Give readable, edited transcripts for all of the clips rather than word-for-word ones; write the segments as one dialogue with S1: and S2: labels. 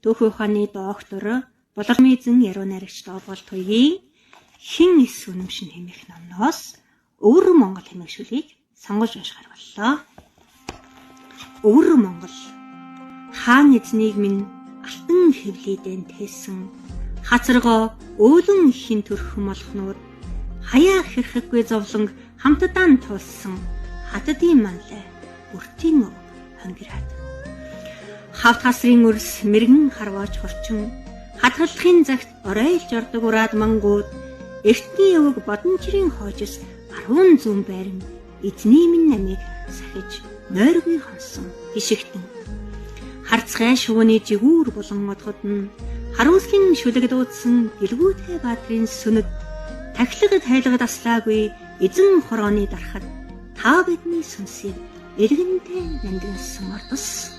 S1: Түүхий ухааны доктор Болормын эзэн яруу найрагч Болт хоёрын Хэн эс үнэмшин хэмээх номноос Өвөр Монгол хэмээгшүүлгийг сонгож уншихаар боллоо. Өвөр Монгол хаан эзнийг минь алтан хэвлийдэн тээсэн хацаргоо өөлөн ихийн төрхөн молхнууд хаяа хэрхэхгүй зовлон хамтдаа туулсан хатдын манлай бүртийн өв хонгираад хавт хасрын өрс мэрэгэн харваач хорчин хатгалахын загт оройлж ордог ураад мангууд эртний өвөг бодончрын хоожос 10 зүүн байран эзний минь намыг сахиж нойргүй хонсон хишигтэн харцгай шувууны жигүүр болон одход нь харуулын шүлэг дуудсан гэлгүүтэй баатрын сүнэд тахилгад хайлгад аслаагүй эзэн хорооны дарахад та бидний сүнсийг эргэнтэй нандинсан ордос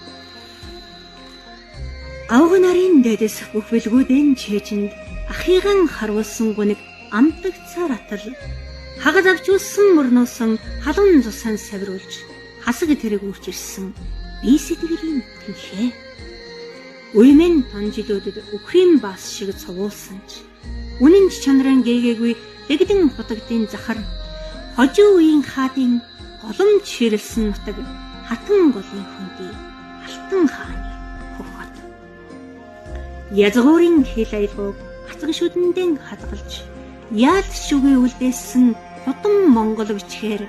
S1: авга нарын дэдэс бүх билгүүдэн чэжинд ахыган харуулсан гүнэг амтагцаар атал хагад авчулсан мөрнөөсөн халуун цусан савируулж хасаг тэрэг үрчирсэн би сэтгэлийн тэнхээ уймэн тонжилүүдэд үхрийн бас шиг цовуулсан ч үнэн чанарын гээгээгүй лэгдэн хутагдын захар хожуу үеийн хаадын голомж ширэлсэн нутаг хатан голын хүндий алтан хааны хөхөт язгуурын хил аялгыг хацаг шүдэндэн хадгалж яалт шүгэ үлдээсэн хутан монгол бичгээр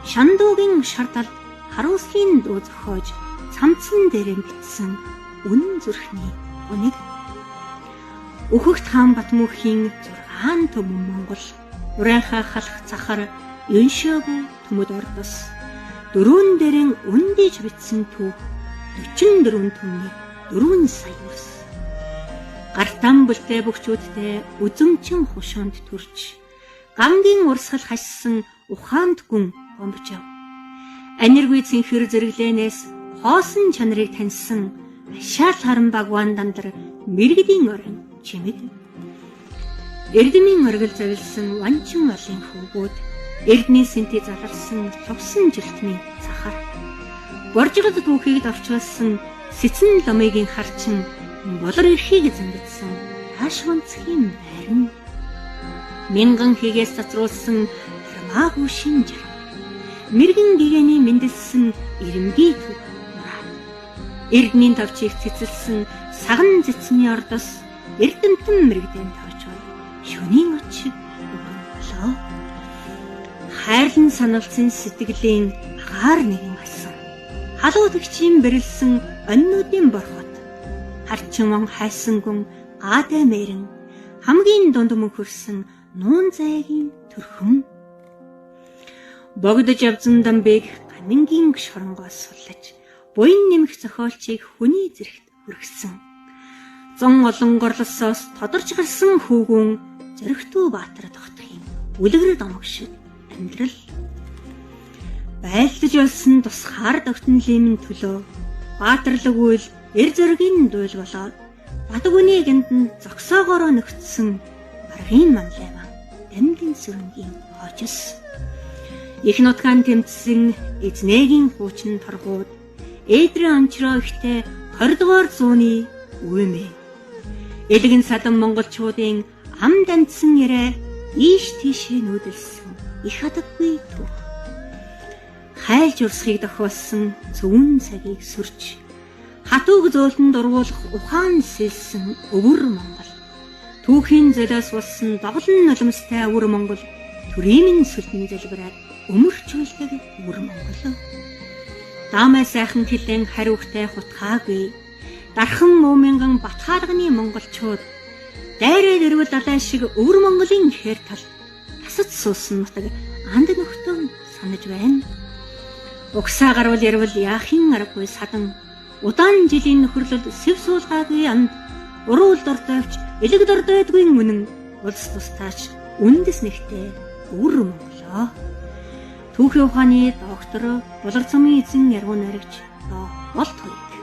S1: шандуугийн шартал харуулын дуу зохиож цамцсан дээрээ битсэн үнэн зүрхний үнэг Өөхөгт хаан Батмүрхийн 6 төмөн Монгол урайхаа халах цахар Юншөөгүй төмөд ордос дөрвөн дээрэн үндэж битсэн түүх 44 төмний 4 сая ус гартан бүлтэй бөхчүүдтэй үзэмчин хушуунд төрж гамгийн урсгал хашсан ухаанд гүн гомбжав аниргүй цэнхэр зэрэглэнээс хоосон чанарыг таньсан ашаал харан багван дандар мэрэгдийн орон чимэг эрдэмийн оргил завилсан ванчин олын хөвгүүд эрдний сэнти заларсан лувсан жилтний цахар боржгод түүхийг давчулсан сэцэн ломыгийн харчин болор эрхийг зэмбэтсэн таашванцхийн байран мянган хийгээс цацруулсан хармаагүй шинжир мэрэгэн гэгэний мэндэлсэн ирэмгий төв эрдний тавчийг цэцэлсэн саган зэцний ордос эрдэмтэн мэрэгдэн тавчвал шөнийн очиг болоо хайрлан саналцсан сэтгэлийн агаар нэгэн асан халуутгчийн бэрэлсэн оннуудын борхот харчмон хайсангун гаадай мэрэн хамгийн дунд мөнхөрсөн нуун зайгийн төрхөн богдож авзан дамбыг гамингийн шоронгоос суллаж буян нэмэх зохиолчийг хүний зэрэгт хүргэсэн зон олон горлосоос тодорч гарсан хүүгүн зөрөгтөө баатар тогтхийн үлгэр домогшид амьдрал байлдаж олсон тусгаар тогтнолын төлөө баатарлаг үйл эр зөргийн дуйл болоод бадгүний гэндэнд зогсоогоороо нөхцсөн баргийн манлайван дамдын сүрэнгийн хоожос их нутгаан тэмцсэн эзнээгийн хуучин торгууд эдрийн онцроо ихтэй 20 дугаар зууны үемээ элгэн садан монголчуудын ам дандсан ярэ ийш тийшээ нүүдэлсэн их хадаггүй түүх хайлж урсхийг дохиолсон зөвүүн цагийг сүрч хатууг зөөлөнд ургуулах ухаан сэлсэн өвөр Монгол түүхийн золиос болсон доголн нулимстай өвөр Монгол төрийн сүлдэн залбираад өмөрчүүлдэг өвөр Монгол Таамай сайхан хилэн хариугтай хутгаагүй дархан мууминган Батхаарганы монголчууд дайраа дэрвэл далай шиг өвөр Монголын хээр тал тасад суусан нутаг анд нөхтөн санаж байна. Угсаа гарвал ярвал яахын аргагүй садан удаан жилийн нөхөрлөл сэв суулгаагүй анд уруул дордойвч элэг дордойдгүй үнэн улс тустаач үндэс нэгтэй өвөр Монголоо түүхий ухааны доктор Болор цомын эзэн яруу найрагч Болт хоёр